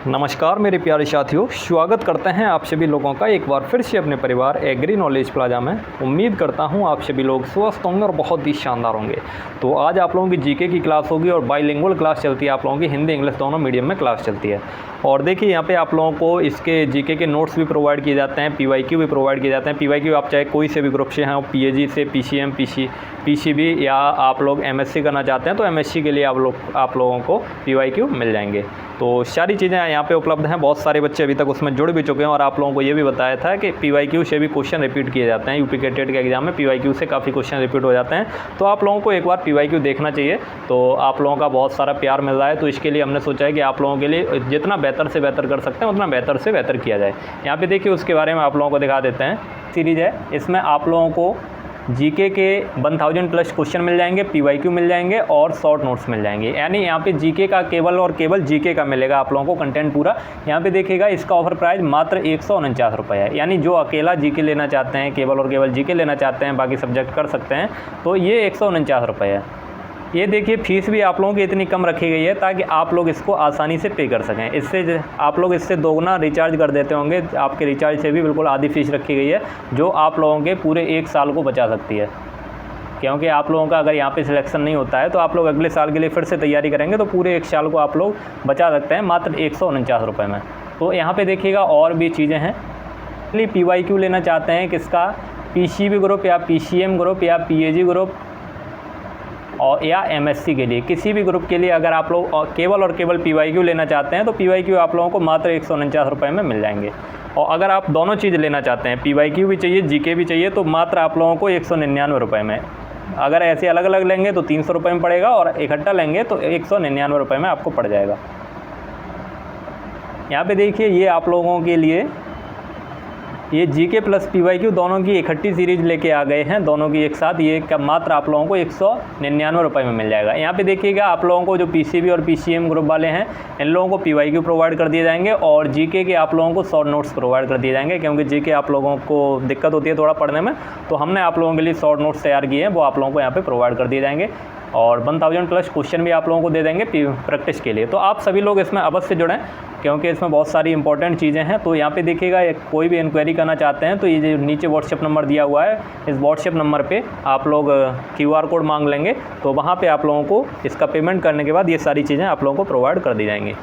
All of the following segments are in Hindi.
नमस्कार मेरे प्यारे साथियों, स्वागत करते हैं आप सभी लोगों का एक बार फिर से अपने परिवार एग्री नॉलेज प्लाजा में। उम्मीद करता हूं आप सभी लोग स्वस्थ होंगे और बहुत ही शानदार होंगे। तो आज आप लोगों की जीके की क्लास होगी और बाइलिंगुअल क्लास चलती है, आप लोगों की हिंदी इंग्लिश दोनों मीडियम में क्लास चलती है। और देखिए यहाँ पे आप लोगों को इसके जीके के नोट्स भी प्रोवाइड किए जाते हैं, पीवाईक्यू भी प्रोवाइड किए जाते हैं। पीवाईक्यू आप चाहे कोई से भी ग्रुप से हैं, पीएजी से, पीसीएम, पीसीबी या आप लोग एमएससी करना चाहते हैं तो एमएससी के लिए आप लोगों को पीवाईक्यू मिल जाएंगे। तो सारी चीज़ें यहाँ पे उपलब्ध हैं। बहुत सारे बच्चे अभी तक उसमें जुड़ भी चुके हैं और आप लोगों को ये भी बताया था कि पीवाईक्यू से भी क्वेश्चन रिपीट किए जाते हैं। यूपी के टेट के एग्जाम में पीवाईक्यू से काफ़ी क्वेश्चन रिपीट हो जाते हैं, तो आप लोगों को एक बार पीवाईक्यू देखना चाहिए। तो आप लोगों का बहुत सारा प्यार मिल रहा है, तो इसके लिए हमने सोचा है कि आप लोगों के लिए जितना बेहतर से बेहतर कर सकते हैं उतना बेहतर से बेहतर किया जाए। यहाँ पे देखिए उसके बारे में आप लोगों को दिखा देते हैं। सीरीज़ है, इसमें आप लोगों को जीके के 1000 प्लस क्वेश्चन मिल जाएंगे, पीवाईक्यू मिल जाएंगे और शॉर्ट नोट्स मिल जाएंगे। यानी यहाँ पे जीके का केवल और केवल जीके का मिलेगा आप लोगों को कंटेंट पूरा। यहाँ पे देखिएगा इसका ऑफर प्राइस मात्र 149 रुपये है। यानी जो अकेला जीके लेना चाहते हैं, केवल और केवल जीके लेना चाहते हैं, बाकी सब्जेक्ट कर सकते हैं, तो ये 149 रुपये है। ये देखिए फीस भी आप लोगों की इतनी कम रखी गई है ताकि आप लोग इसको आसानी से पे कर सकें। इससे आप लोग इससे दोगुना रिचार्ज कर देते होंगे, आपके रिचार्ज से भी बिल्कुल आधी फीस रखी गई है, जो आप लोगों के पूरे 1 साल को बचा सकती है। क्योंकि आप लोगों का अगर यहाँ पे सिलेक्शन नहीं होता है तो आप लोग अगले साल के लिए फिर से तैयारी करेंगे, तो पूरे 1 साल को आप लोग बचा सकते हैं मात्र 149 रुपये में। तो यहाँ पे देखिएगा और भी चीज़ें हैं। पीवाईक्यू लेना चाहते हैं किसका, पीसीबी ग्रुप या पीसीएम ग्रुप या पीएजी ग्रुप और या एमएससी के लिए, किसी भी ग्रुप के लिए अगर आप लोग केवल और केवल पीवाईक्यू लेना चाहते हैं तो पीवाईक्यू आप लोगों को मात्र 149 रुपये में मिल जाएंगे। और अगर आप दोनों चीज़ लेना चाहते हैं, पीवाईक्यू भी चाहिए, जीके भी चाहिए, तो मात्र आप लोगों को 199 रुपये में। अगर ऐसे अलग अलग लेंगे तो 300 रुपये में पड़ेगा और इकट्ठा लेंगे तो 199 रुपये में आपको पड़ जाएगा। यहाँ पे देखिए ये आप लोगों के लिए ये जीके प्लस पीवाईक्यू दोनों की इकट्ठी सीरीज लेके आ गए हैं, दोनों की एक साथ। ये मात्र आप लोगों को 199 रुपये में मिल जाएगा। यहाँ पे देखिएगा आप लोगों को जो पीसीबी और पीसीएम ग्रुप वाले हैं, इन लोगों को पीवाईक्यू प्रोवाइड कर दिए जाएंगे और जीके के आप लोगों को शॉर्ट नोट्स प्रोवाइड कर दिए जाएंगे। क्योंकि जीके आप लोगों को दिक्कत होती है थोड़ा पढ़ने में, तो हमने आप लोगों के लिए शॉर्ट नोट्स तैयार किए हैं, वो आप लोगों को यहाँ पर प्रोवाइड कर दिए जाएंगे। और 1000 प्लस क्वेश्चन भी आप लोगों को दे देंगे प्रैक्टिस के लिए। तो आप सभी लोग इसमें अवश्य जुड़ें, क्योंकि इसमें बहुत सारी इंपॉर्टेंट चीज़ें हैं। तो यहाँ पे देखिएगा कोई भी इंक्वायरी करना चाहते हैं तो ये जो नीचे व्हाट्सएप नंबर दिया हुआ है, इस व्हाट्सएप नंबर पे आप लोग QR कोड मांग लेंगे, तो वहाँ पे आप लोगों को इसका पेमेंट करने के बाद ये सारी चीज़ें आप लोगों को प्रोवाइड कर दी जाएंगी।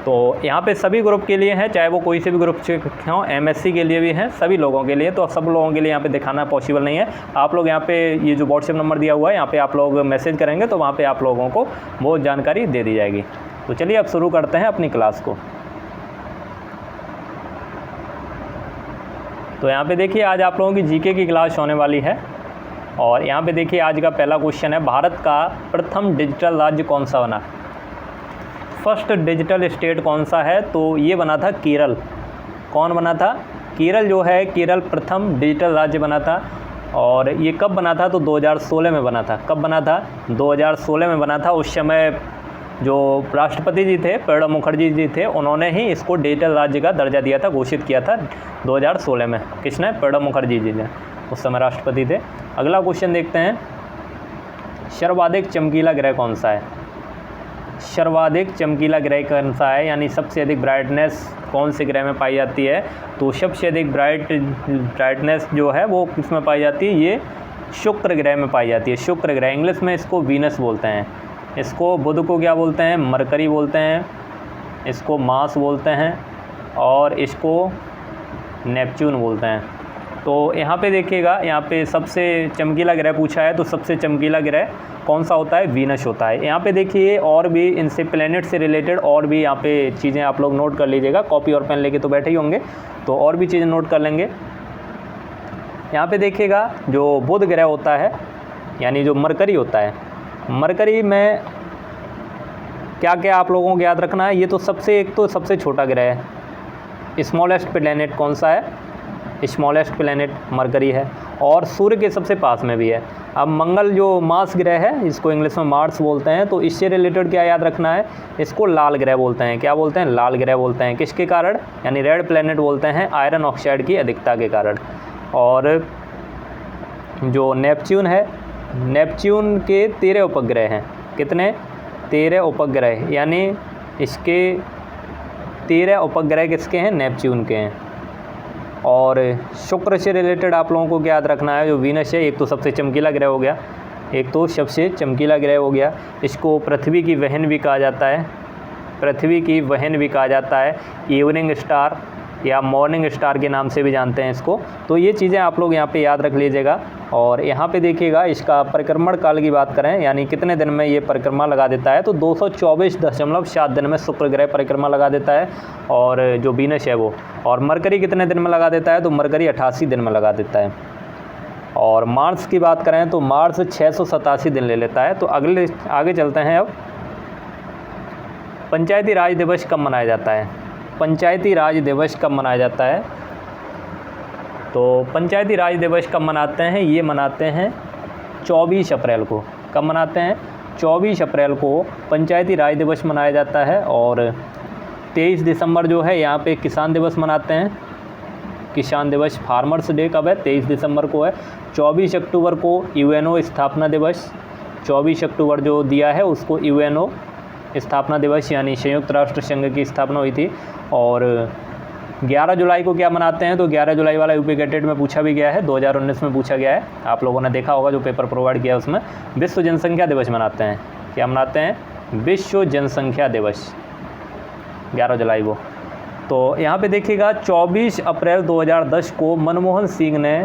तो यहाँ पे सभी ग्रुप के लिए हैं, चाहे वो कोई से भी ग्रुप से हों, एमएससी के लिए भी हैं, सभी लोगों के लिए। तो सब लोगों के लिए यहाँ पे दिखाना पॉसिबल नहीं है। आप लोग यहाँ पे ये जो व्हाट्सएप नंबर दिया हुआ है, यहाँ पे आप लोग मैसेज करेंगे तो वहाँ पे आप लोगों को वो जानकारी दे दी जाएगी। तो चलिए अब शुरू करते हैं अपनी क्लास को। तो यहाँ पे देखिए आज आप लोगों की जीके की क्लास होने वाली है। और यहाँ पे देखिए आज का पहला क्वेश्चन है, भारत का प्रथम डिजिटल राज्य कौन सा बना? फर्स्ट डिजिटल स्टेट कौन सा है? तो ये बना था केरल। कौन बना था? केरल जो है, केरल प्रथम डिजिटल राज्य बना था। और ये कब बना था? तो 2016 में बना था। कब बना था? 2016 में बना था। उस समय जो राष्ट्रपति जी थे, प्रणब मुखर्जी जी थे, उन्होंने ही इसको डिजिटल राज्य का दर्जा दिया था, घोषित किया था 2016 में। किसने? प्रणब मुखर्जी जी ने, उस समय राष्ट्रपति थे। अगला क्वेश्चन देखते हैं, सर्वाधिक चमकीला ग्रह कौन सा है? सर्वाधिक चमकीला ग्रह कौन सा है, यानी सबसे अधिक ब्राइटनेस कौन से ग्रह में पाई जाती है? तो सबसे अधिक ब्राइटनेस जो है वो किस में पाई जाती है? ये शुक्र ग्रह में पाई जाती है। शुक्र ग्रह, इंग्लिश में इसको वीनस बोलते हैं। इसको बुध को क्या बोलते हैं? मरकरी बोलते हैं। इसको मार्स बोलते हैं और इसको नेपच्यून बोलते हैं। तो यहाँ पे देखिएगा, यहाँ पे सबसे चमकीला ग्रह पूछा है, तो सबसे चमकीला ग्रह कौन सा होता है? वीनस होता है। यहाँ पे देखिए और भी इनसे प्लैनेट से रिलेटेड और भी यहाँ पे चीज़ें आप लोग नोट कर लीजिएगा। कॉपी और पेन लेके तो बैठे ही होंगे, तो और भी चीज़ें नोट कर लेंगे। यहाँ पे देखिएगा जो बुध ग्रह होता है, यानी जो मरकरी होता है, मरकरी में क्या क्या आप लोगों को याद रखना है? ये तो सबसे छोटा ग्रह है। स्मॉलेस्ट प्लैनेट कौन सा है? स्मॉलेस्ट प्लैनेट मरकरी है और सूर्य के सबसे पास में भी है। अब मंगल जो मार्स ग्रह है, इसको इंग्लिश में मार्स बोलते हैं, तो इससे रिलेटेड क्या याद रखना है? इसको लाल ग्रह बोलते हैं। क्या बोलते हैं? लाल ग्रह बोलते हैं। किसके कारण? यानी रेड प्लैनेट बोलते हैं, आयरन ऑक्साइड की अधिकता के कारण। और जो नेपच्यून है, नेपच्यून के 13 उपग्रह हैं। कितने? 13 उपग्रह, यानी इसके 13 उपग्रह किसके हैं, नेपच्यून के हैं। और शुक्र से रिलेटेड आप लोगों को क्या याद रखना है, जो वीनस है एक तो सबसे चमकीला ग्रह हो गया, एक तो सबसे चमकीला ग्रह हो गया, इसको पृथ्वी की बहन भी कहा जाता है, पृथ्वी की बहन भी कहा जाता है, इवनिंग स्टार या मॉर्निंग स्टार के नाम से भी जानते हैं इसको। तो ये चीज़ें आप लोग यहाँ पे याद रख लीजिएगा। और यहाँ पे देखिएगा इसका परिक्रमण काल की बात करें, यानी कितने दिन में ये परिक्रमा लगा देता है, तो 224.7 दिन में शुक्र ग्रह परिक्रमा लगा देता है, और जो वीनस है वो। और मरकरी कितने दिन में लगा देता है, तो मरकरी 88 दिन में लगा देता है। और मार्स की बात करें तो मार्स 687 दिन ले लेता है। तो आगे चलते हैं। अब पंचायती राज दिवस कब मनाया जाता है, पंचायती राज दिवस कब मनाया जाता है, तो पंचायती राज दिवस कब मनाते हैं, ये मनाते हैं 24 अप्रैल को। कब मनाते हैं, 24 अप्रैल को पंचायती राज दिवस मनाया जाता है। और 23 दिसंबर जो है यहाँ पे किसान दिवस मनाते हैं, किसान दिवस, फार्मर्स डे कब है, 23 दिसंबर को है। 24 अक्टूबर को यूएनओ स्थापना दिवस, 24 अक्टूबर जो दिया है उसको यूएनओ स्थापना दिवस, यानी संयुक्त राष्ट्र संघ की स्थापना हुई थी। और 11 जुलाई को क्या मनाते हैं, तो 11 जुलाई वाला यूपी गेटेड में पूछा भी गया है, 2019 में पूछा गया है, आप लोगों ने देखा होगा जो पेपर प्रोवाइड किया उसमें। विश्व जनसंख्या दिवस मनाते हैं, क्या मनाते हैं, विश्व जनसंख्या दिवस, 11 जुलाई को। तो यहाँ पे देखिएगा 24 अप्रैल 2010 को मनमोहन सिंह ने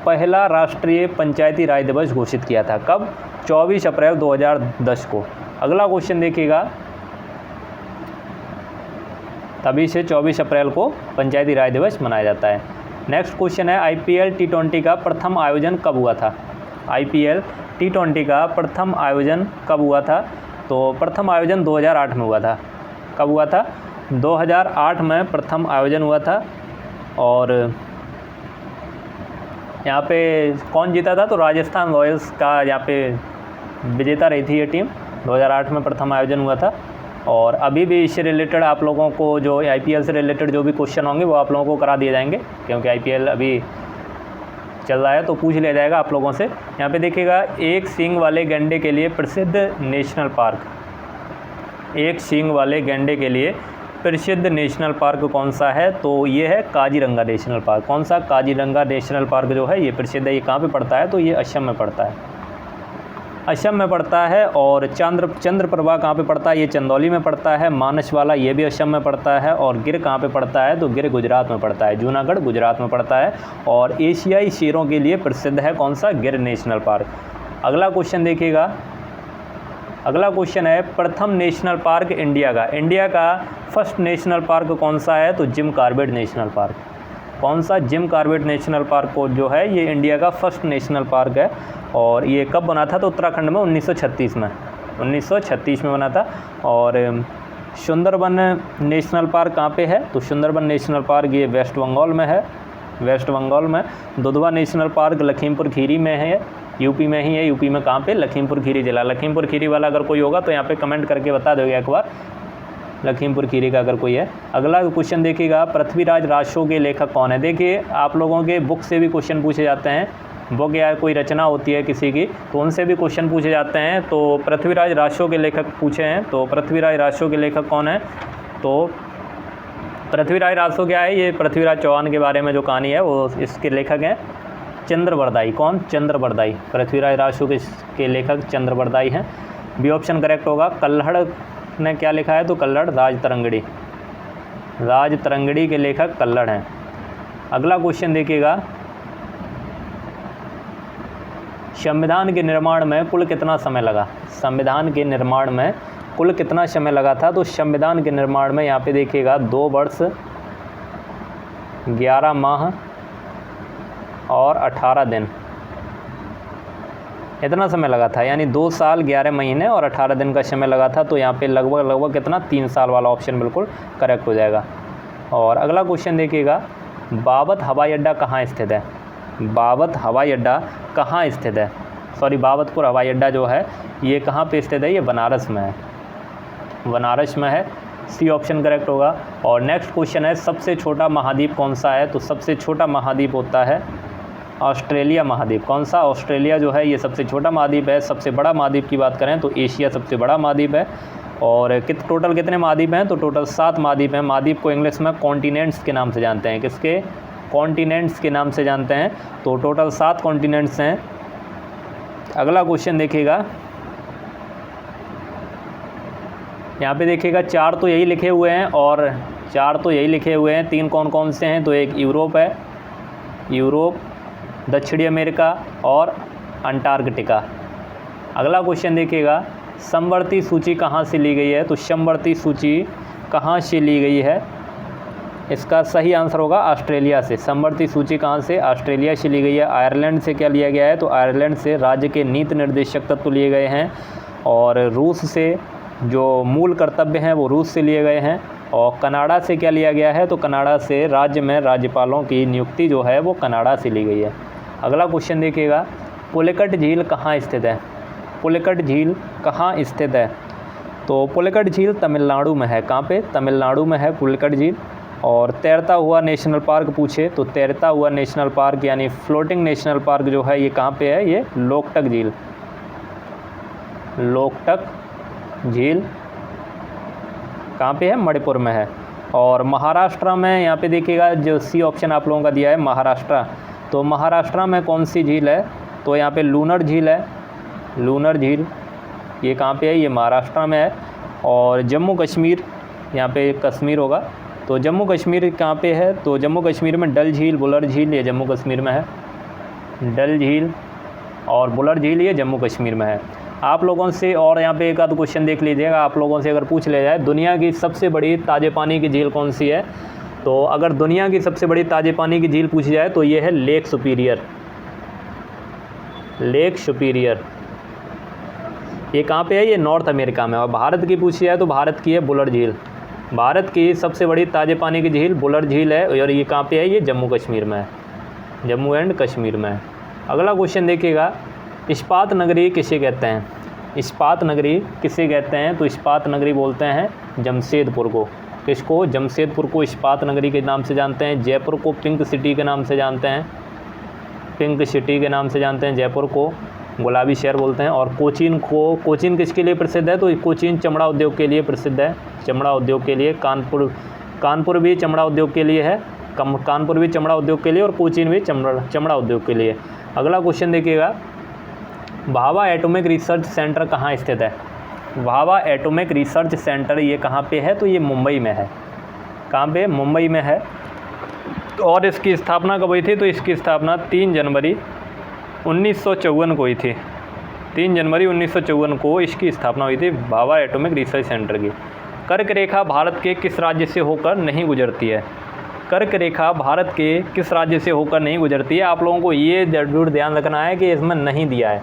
पहला राष्ट्रीय पंचायती राज दिवस घोषित किया था। कब, 24 अप्रैल 2010 को। अगला क्वेश्चन देखिएगा, तभी से 24 अप्रैल को पंचायती राज दिवस मनाया जाता है। नेक्स्ट क्वेश्चन है, IPL T20 का प्रथम आयोजन कब हुआ था, IPL T20 का प्रथम आयोजन कब हुआ था, तो प्रथम आयोजन 2008 में हुआ था। कब हुआ था, 2008 में प्रथम आयोजन हुआ था। और यहाँ पे कौन जीता था, तो राजस्थान रॉयल्स का यहाँ पे विजेता रही थी ये टीम। 2008 में प्रथम आयोजन हुआ था। और अभी भी इससे रिलेटेड आप लोगों को जो IPL से रिलेटेड जो भी क्वेश्चन होंगे वो आप लोगों को करा दिए जाएंगे, क्योंकि IPL अभी चल रहा है तो पूछ लिया जाएगा आप लोगों से। यहाँ पे देखिएगा, एक सींग वाले गैंडे के लिए प्रसिद्ध नेशनल पार्क, एक सींग वाले गैंडे के लिए प्रसिद्ध नेशनल पार्क कौन सा है, तो ये है काजीरंगा नेशनल पार्क। कौन सा, काजीरंगा नेशनल पार्क जो है ये प्रसिद्ध है। ये कहाँ पे पड़ता है, तो ये असम में पड़ता है, असम में पड़ता है। और चंद्रप्रभा कहाँ पे पड़ता है, ये चंदौली में पड़ता है। मानस वाला ये भी असम में पड़ता है। और गिर कहाँ पे पड़ता है, तो गिर गुजरात में पड़ता है, जूनागढ़ गुजरात में पड़ता है। और एशियाई शेरों के लिए प्रसिद्ध है कौन सा, गिर नेशनल पार्क। अगला क्वेश्चन देखिएगा, अगला क्वेश्चन है, प्रथम नेशनल पार्क इंडिया का फर्स्ट नेशनल पार्क कौन सा है, तो जिम कॉर्बेट नेशनल पार्क। कौन सा, जिम कॉर्बेट नेशनल पार्क को जो है ये इंडिया का फर्स्ट नेशनल पार्क है। और ये कब बना था, तो उत्तराखंड में 1936 में, 1936 में बना था। और सुंदरबन नेशनल पार्क कहाँ पे है, तो सुंदरबन नेशनल पार्क ये वेस्ट बंगाल में है, वेस्ट बंगाल में। दुधवा नेशनल पार्क लखीमपुर खीरी में है, यूपी में ही है। यूपी में कहाँ पे, लखीमपुर खीरी जिला। लखीमपुर खीरी वाला अगर कोई होगा तो यहाँ पे कमेंट करके बता दोगे एक बार, लखीमपुर खीरी का अगर कोई है। अगला क्वेश्चन देखिएगा, पृथ्वीराज राजशो के लेखक कौन है। देखिए आप लोगों के बुक से भी क्वेश्चन पूछे जाते हैं, बुक या कोई रचना होती है किसी की, तो उनसे भी क्वेश्चन पूछे जाते हैं। तो पृथ्वीराज राजशो के लेखक पूछे हैं, तो पृथ्वीराज राजशो के लेखक कौन है, तो पृथ्वीराज राजशो क्या है, ये पृथ्वीराज चौहान के बारे में जो कहानी है वो इसके लेखक हैं चंद्रबरदाई। कौन, चंद्रबरदाई। पृथ्वीराज राजशो के लेखक चंद्रबरदाई हैं। बी ऑप्शन करेक्ट होगा। कल्हड़ ने क्या लिखा है, तो कल्हड़ राज तरंगड़ी के लेखक कल्हड़ हैं। अगला क्वेश्चन देखिएगा, संविधान के निर्माण में कुल कितना समय लगा, संविधान के निर्माण में कुल कितना समय लगा था, तो संविधान के निर्माण में यहाँ पे देखिएगा 2 वर्ष 11 माह और 18 दिन, इतना समय लगा था। यानी 2 साल 11 महीने और 18 दिन का समय लगा था। तो यहाँ पे लगभग कितना, 3 साल वाला ऑप्शन बिल्कुल करेक्ट हो जाएगा। और अगला क्वेश्चन देखिएगा, बाबत हवाई अड्डा कहाँ स्थित है, बाबत हवाई अड्डा कहाँ स्थित है, सॉरी बाबतपुर हवाई अड्डा जो है ये कहाँ पे स्थित है, ये बनारस में है, बनारस में है। सी ऑप्शन करेक्ट होगा। और नेक्स्ट क्वेश्चन है, सबसे छोटा महाद्वीप कौन सा है, तो सबसे छोटा महाद्वीप होता है ऑस्ट्रेलिया महाद्वीप। कौन सा, ऑस्ट्रेलिया जो है ये सबसे छोटा महाद्वीप है। सबसे बड़ा महाद्वीप की बात करें तो एशिया सबसे बड़ा महाद्वीप है। और टोटल कितने महाद्वीप हैं? तो टोटल 7 महाद्वीप हैं। महाद्वीप को इंग्लिश में कॉन्टिनेंट्स के नाम से जानते हैं। किसके? कॉन्टिनेंट्स के नाम से जानते हैं। तो टोटल 7 कॉन्टिनेंट्स हैं। अगला क्वेश्चन देखिएगा, यहाँ पे देखिएगा 4 तो यही लिखे हुए हैं और 4 तो यही लिखे हुए हैं। 3 कौन कौन से हैं? तो एक यूरोप है, यूरोप, दक्षिणी अमेरिका और अंटार्कटिका। अगला क्वेश्चन देखिएगा, समवर्ती सूची कहाँ से ली गई है? तो समवर्ती सूची कहाँ से ली गई है? इसका सही आंसर होगा ऑस्ट्रेलिया से। समवर्ती सूची कहाँ से? ऑस्ट्रेलिया से ली गई है। आयरलैंड से क्या लिया गया है? तो आयरलैंड से राज्य के नीति निर्देशक तत्व लिए गए हैं। और रूस से जो मूल कर्तव्य हैं वो रूस से लिए गए हैं। और कनाडा से क्या लिया गया है? तो कनाडा से राज्य में राज्यपालों की नियुक्ति जो है वो कनाडा से ली गई है। अगला क्वेश्चन देखिएगा, पुलिकट झील कहाँ स्थित है? पुलिकट झील कहाँ स्थित है? तो पुलिकट झील तमिलनाडु में है। कहाँ पे? तमिलनाडु में है पुलिकट झील। और तैरता हुआ नेशनल पार्क पूछे तो तैरता हुआ नेशनल पार्क यानी फ्लोटिंग नेशनल पार्क जो है ये कहाँ पे है? ये लोकटक झील, लोकटक झील कहाँ पे है? मणिपुर में है। और महाराष्ट्र में यहाँ पे देखिएगा जो सी ऑप्शन आप लोगों का दिया है महाराष्ट्र, तो महाराष्ट्र में कौन सी झील है? तो यहाँ पे लूनर झील है, लूनर झील ये कहाँ पे है? ये महाराष्ट्र में है। और जम्मू कश्मीर, यहाँ पे कश्मीर होगा, तो जम्मू कश्मीर कहाँ पे है? तो जम्मू कश्मीर में डल झील, बुलर झील ये जम्मू कश्मीर में है। डल झील और बुलर झील ये जम्मू कश्मीर में है। आप लोगों से और यहाँ पे एक आध क्वेश्चन देख लीजिएगा, आप लोगों से अगर पूछ लिया जाए दुनिया की सबसे बड़ी ताज़े पानी की झील कौन सी है? तो अगर दुनिया की सबसे बड़ी ताज़े पानी की झील पूछी जाए तो ये है लेक सुपीरियर, लेक सुपीरियर। ये कहाँ पे है? ये नॉर्थ अमेरिका में। और भारत की पूछी जाए तो भारत की है बुलर झील। भारत की सबसे बड़ी ताज़े पानी की झील बुलर झील है और ये कहाँ पे है? ये जम्मू कश्मीर में है, जम्मू एंड कश्मीर में है। अगला क्वेश्चन देखिएगा, इस्पात नगरी किसे कहते हैं? इस्पात नगरी किसे कहते हैं? तो इस्पात नगरी बोलते हैं जमशेदपुर को। किसको? जमशेदपुर को इस्पात नगरी के नाम से जानते हैं। जयपुर को पिंक सिटी के नाम से जानते हैं, पिंक सिटी के नाम से जानते हैं। जयपुर को गुलाबी शहर बोलते हैं। और कोचीन को, कोचीन किसके लिए प्रसिद्ध है? तो कोचीन चमड़ा उद्योग के लिए प्रसिद्ध है, चमड़ा उद्योग के लिए। कानपुर भी चमड़ा उद्योग के लिए है, कानपुर भी चमड़ा उद्योग के लिए और कोचीन भी चमड़ा उद्योग के लिए। अगला क्वेश्चन देखिएगा, भाभा एटॉमिक रिसर्च सेंटर कहाँ स्थित है? भाभा एटॉमिक रिसर्च सेंटर ये कहाँ पे है? तो ये मुंबई में है। कहाँ पे? मुंबई में है। और इसकी स्थापना कब हुई थी? तो इसकी स्थापना 3 जनवरी 1954 को हुई थी। 3 जनवरी 1954 को इसकी स्थापना हुई थी भाभा एटॉमिक रिसर्च सेंटर की। कर्क रेखा भारत के किस राज्य से होकर नहीं गुजरती है? कर्क रेखा भारत के किस राज्य से होकर नहीं गुजरती है? आप लोगों को ये जरूर ध्यान रखना है कि इसमें नहीं दिया है,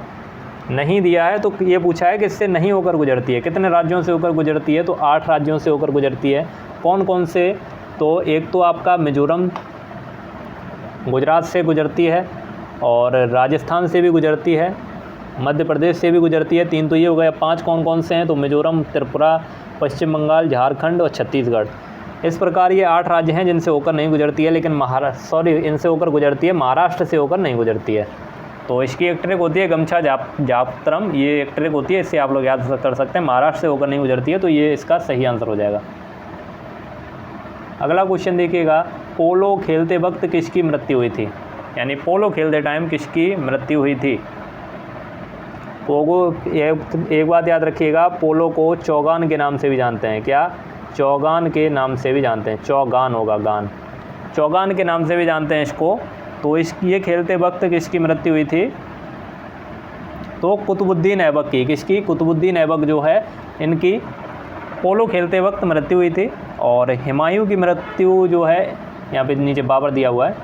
नहीं दिया है तो ये पूछा है कि इससे नहीं होकर गुजरती है। कितने राज्यों से होकर गुजरती है? तो 8 राज्यों से होकर गुजरती है। कौन कौन से? तो एक तो आपका मिजोरम गुजरात से गुजरती है और राजस्थान से भी गुजरती है, मध्य प्रदेश से भी गुजरती है। 3 तो ये हो गया। 5 कौन कौन से हैं? तो मिजोरम, त्रिपुरा, पश्चिम बंगाल, झारखंड और छत्तीसगढ़। इस प्रकार ये 8 राज्य हैं जिनसे होकर नहीं गुजरती है, लेकिन इनसे होकर गुजरती है, महाराष्ट्र से होकर नहीं गुजरती है। तो इसकी एक ट्रिक होती है गमछा जापत्रम, ये एक ट्रिक होती है, इससे आप लोग याद कर सकते हैं। महाराष्ट्र से होकर नहीं गुजरती है, तो ये इसका सही आंसर हो जाएगा। अगला क्वेश्चन देखिएगा, पोलो खेलते वक्त किसकी मृत्यु हुई थी? यानी पोलो खेलते टाइम किसकी मृत्यु हुई थी? पोगो, एक बात याद रखिएगा, पोलो को चौगान के नाम से भी जानते हैं। क्या? चौगान के नाम से भी जानते हैं। चौगान होगा, गान, चौगान के नाम से भी जानते हैं इसको। तो ये खेलते वक्त किसकी मृत्यु हुई थी? तो कुतुबुद्दीन ऐबक की। किसकी? कुतुबुद्दीन ऐबक जो है इनकी पोलो खेलते वक्त मृत्यु हुई थी। और हुमायूं की मृत्यु जो है, यहाँ पे नीचे बाबर दिया हुआ है,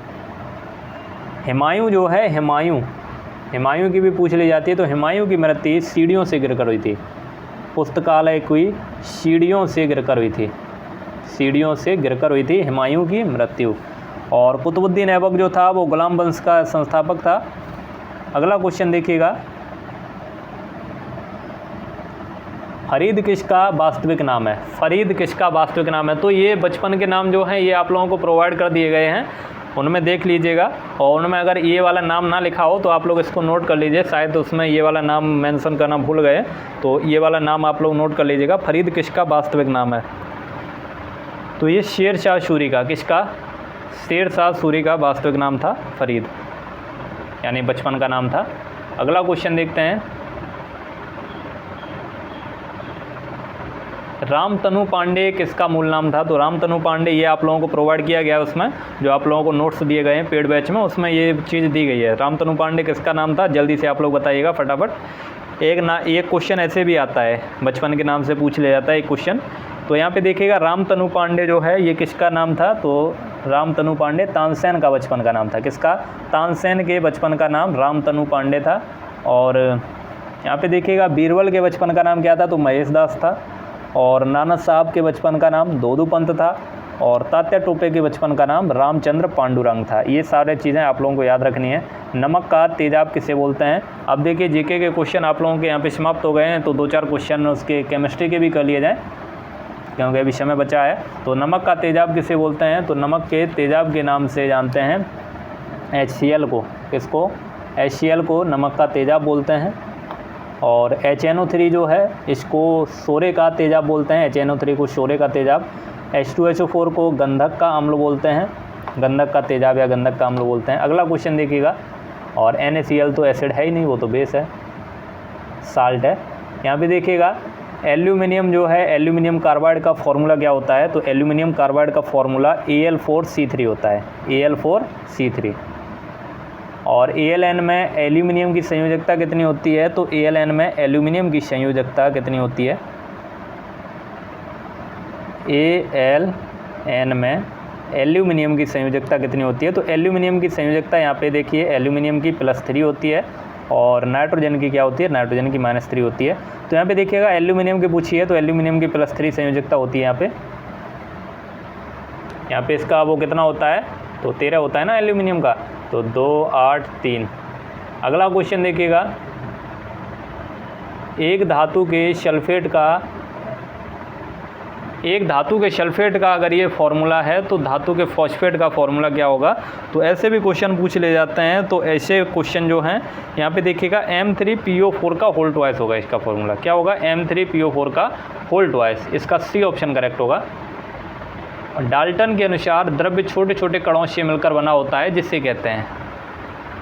हुमायूं जो है, हुमायूं की भी पूछ ली जाती है। तो हुमायूं की मृत्यु सीढ़ियों से गिरकर हुई थी। पुस्तकालय की सीढ़ियों से गिरकर हुई थी, सीढ़ियों से गिरकर हुई थी हुमायूं की मृत्यु। और कुतुबुद्दीन ऐबक जो था वो गुलाम वंश का संस्थापक था। अगला क्वेश्चन देखिएगा, फरीद किसका वास्तविक नाम है? फरीद किसका वास्तविक नाम है? तो ये बचपन के नाम जो हैं ये आप लोगों को प्रोवाइड कर दिए गए हैं। उनमें देख लीजिएगा, और उनमें अगर ये वाला नाम ना लिखा हो तो आप लोग इसको नोट कर लीजिए, शायद उसमें ये वाला नाम मेंशन करना भूल गए, तो ये वाला नाम आप लोग नोट कर लीजिएगा। फरीद किसका वास्तविक नाम है? तो ये शेर शाह सूरी का, किसका? शेर शाह सूरी का वास्तविक नाम था फरीद, यानी बचपन का नाम था। अगला क्वेश्चन देखते हैं, रामतनु पांडे किसका मूल नाम था? तो रामतनु पांडे ये आप लोगों को प्रोवाइड किया गया है, उसमें जो आप लोगों को नोट्स दिए गए हैं पेड बैच में, उसमें ये चीज़ दी गई है। रामतनु पांडे किसका नाम था? जल्दी से आप लोग बताइएगा फटाफट। एक क्वेश्चन ऐसे भी आता है, बचपन के नाम से पूछ लिया जाता है एक क्वेश्चन। तो यहाँ पे देखिएगा रामतनु पांडे जो है ये किसका नाम था? तो रामतनु पांडे तानसेन का बचपन का नाम था। किसका? तानसेन के बचपन का नाम रामतनु पांडे था। और यहाँ पे देखिएगा बीरबल के बचपन का नाम क्या था? तो महेश दास था। और नाना साहब के बचपन का नाम दोदू पंत था। और तात्या टोपे के बचपन का नाम रामचंद्र पांडुरंग था। ये सारे चीज़ें आप लोगों को याद रखनी है। नमक का तेजाब किसे बोलते हैं? अब देखिए जीके के क्वेश्चन आप लोगों के यहाँ पे समाप्त हो गए हैं, तो 2-4 क्वेश्चन उसके केमिस्ट्री के भी कर लिए जाएँ, क्योंकि अभी समय बचा है। तो नमक का तेजाब किसे बोलते हैं? तो नमक के तेजाब के नाम से जानते हैं HCl को। किसको? HCl को नमक का तेजाब बोलते हैं। और HNO3 जो है इसको सोरे का तेजाब बोलते हैं, HNO3 को सोरे का तेजाब। H2SO4 को गंधक का अम्ल बोलते हैं, गंधक का तेजाब या गंधक का अम्ल बोलते हैं। अगला क्वेश्चन देखिएगा, और NaCl तो एसिड है ही नहीं, वो तो बेस है, साल्ट है। यहाँ पे देखिएगा एल्यूमिनियम जो है, एल्यूमिनियम कार्बाइड का फॉर्मूला क्या होता है? तो एल्यूमिनियम कार्बाइड का फॉर्मूला Al4C3 होता है, Al4C3। और Al में एल्यूमिनियम की संयोजकता कितनी होती है? तो Al में एल्यूमिनियम की संयोजकता कितनी होती है? Al में एल्यूमिनियम की संयोजकता कितनी होती है? तो एल्यूमिनियम की संयोजकता यहाँ पे देखिए, एल्यूमिनियम की +3 होती है, और नाइट्रोजन की क्या होती है? नाइट्रोजन की -3 होती है। तो यहाँ पे देखिएगा एल्यूमिनियम की पूछी है, तो एल्यूमिनियम की +3 संयोजकता होती है यहाँ पे इसका वो कितना होता है? तो 13 होता है ना एल्यूमिनियम का, तो 2 8 3। अगला क्वेश्चन देखिएगा, एक धातु के सल्फेट का अगर ये फॉर्मूला है तो धातु के फॉस्फेट का फॉर्मूला क्या होगा? तो ऐसे भी क्वेश्चन पूछ ले जाते हैं। तो ऐसे क्वेश्चन जो हैं यहाँ पे देखिएगा M3PO4 का होल ट्वाइस होगा, इसका फॉर्मूला क्या होगा? M3PO4 का होल ट्वाइस। इसका C ऑप्शन करेक्ट होगा। डाल्टन के अनुसार द्रव्य छोटे छोटे कणों से मिलकर बना होता है, जिससे कहते हैं,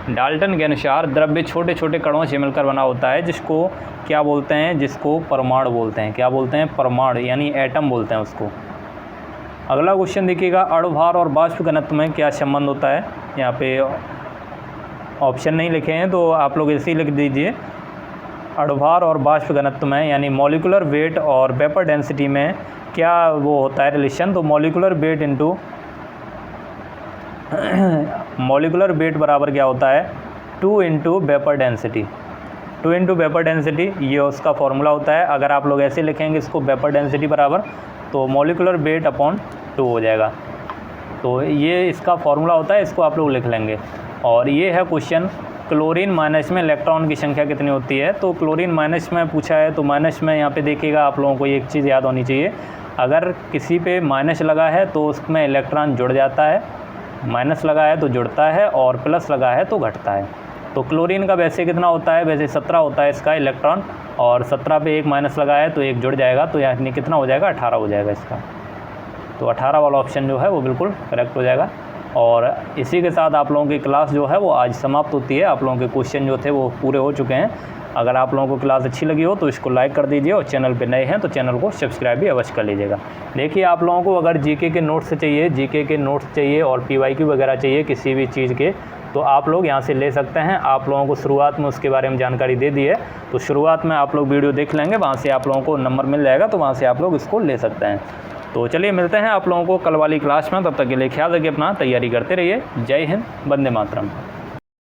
डाल्टन के अनुसार द्रव्य छोटे छोटे कणों से मिलकर बना होता है, जिसको क्या बोलते हैं? जिसको परमाणु बोलते हैं। क्या बोलते हैं? परमाणु, यानी एटम बोलते हैं उसको। अगला क्वेश्चन देखिएगा, अणुभार और बाष्प घनत्व में क्या संबंध होता है? यहाँ पे ऑप्शन नहीं लिखे हैं, तो आप लोग ऐसे ही लिख दीजिए। अणुभार और बाष्प घनत्व में, यानी मॉलिकुलर वेट और वेपर डेंसिटी में क्या वो होता है रिलेशन? तो मॉलिकुलर वेट बराबर क्या होता है? 2 × वेपर डेंसिटी। 2 × वेपर डेंसिटी ये उसका फॉर्मूला होता है। अगर आप लोग ऐसे लिखेंगे इसको, वेपर डेंसिटी बराबर, तो मॉलिकुलर वेट अपॉन 2 हो जाएगा। तो ये इसका फॉर्मूला होता है, इसको आप लोग लिख लेंगे। और ये है क्वेश्चन, क्लोरीन माइनस में इलेक्ट्रॉन की संख्या कितनी होती है? तो क्लोरीन माइनस में पूछा है, तो माइनस में यहाँ पे देखिएगा आप लोगों को एक चीज़ याद होनी चाहिए, अगर किसी पे माइनस लगा है तो उसमें इलेक्ट्रॉन जुड़ जाता है, माइनस लगा है तो जुड़ता है, और प्लस लगा है तो घटता है। तो क्लोरीन का वैसे कितना होता है? वैसे 17 होता है इसका इलेक्ट्रॉन, और 17 पे 1 माइनस लगा है तो 1 जुड़ जाएगा, तो यानी कितना हो जाएगा? 18 हो जाएगा इसका। तो 18 वाला ऑप्शन जो है वो बिल्कुल करेक्ट हो जाएगा। और इसी के साथ आप लोगों की क्लास जो है वो आज समाप्त होती है। आप लोगों के क्वेश्चन जो थे वो पूरे हो चुके हैं। अगर आप लोगों को क्लास अच्छी लगी हो तो इसको लाइक कर दीजिए, और चैनल पे नए हैं तो चैनल को सब्सक्राइब भी अवश्य कर लीजिएगा। देखिए, आप लोगों को अगर जीके के नोट्स चाहिए और PYQ वगैरह चाहिए किसी भी चीज़ के, तो आप लोग यहाँ से ले सकते हैं। आप लोगों को शुरुआत में उसके बारे में जानकारी दे दी है, तो शुरुआत में आप लोग वीडियो देख लेंगे, वहाँ से आप लोगों को नंबर मिल जाएगा, तो वहाँ से आप लोग इसको ले सकते हैं। तो चलिए मिलते हैं आप लोगों को कल वाली क्लास में। तब तक के लिए ख्याल रखिए अपना, तैयारी करते रहिए। जय हिंद, वंदे मातरम।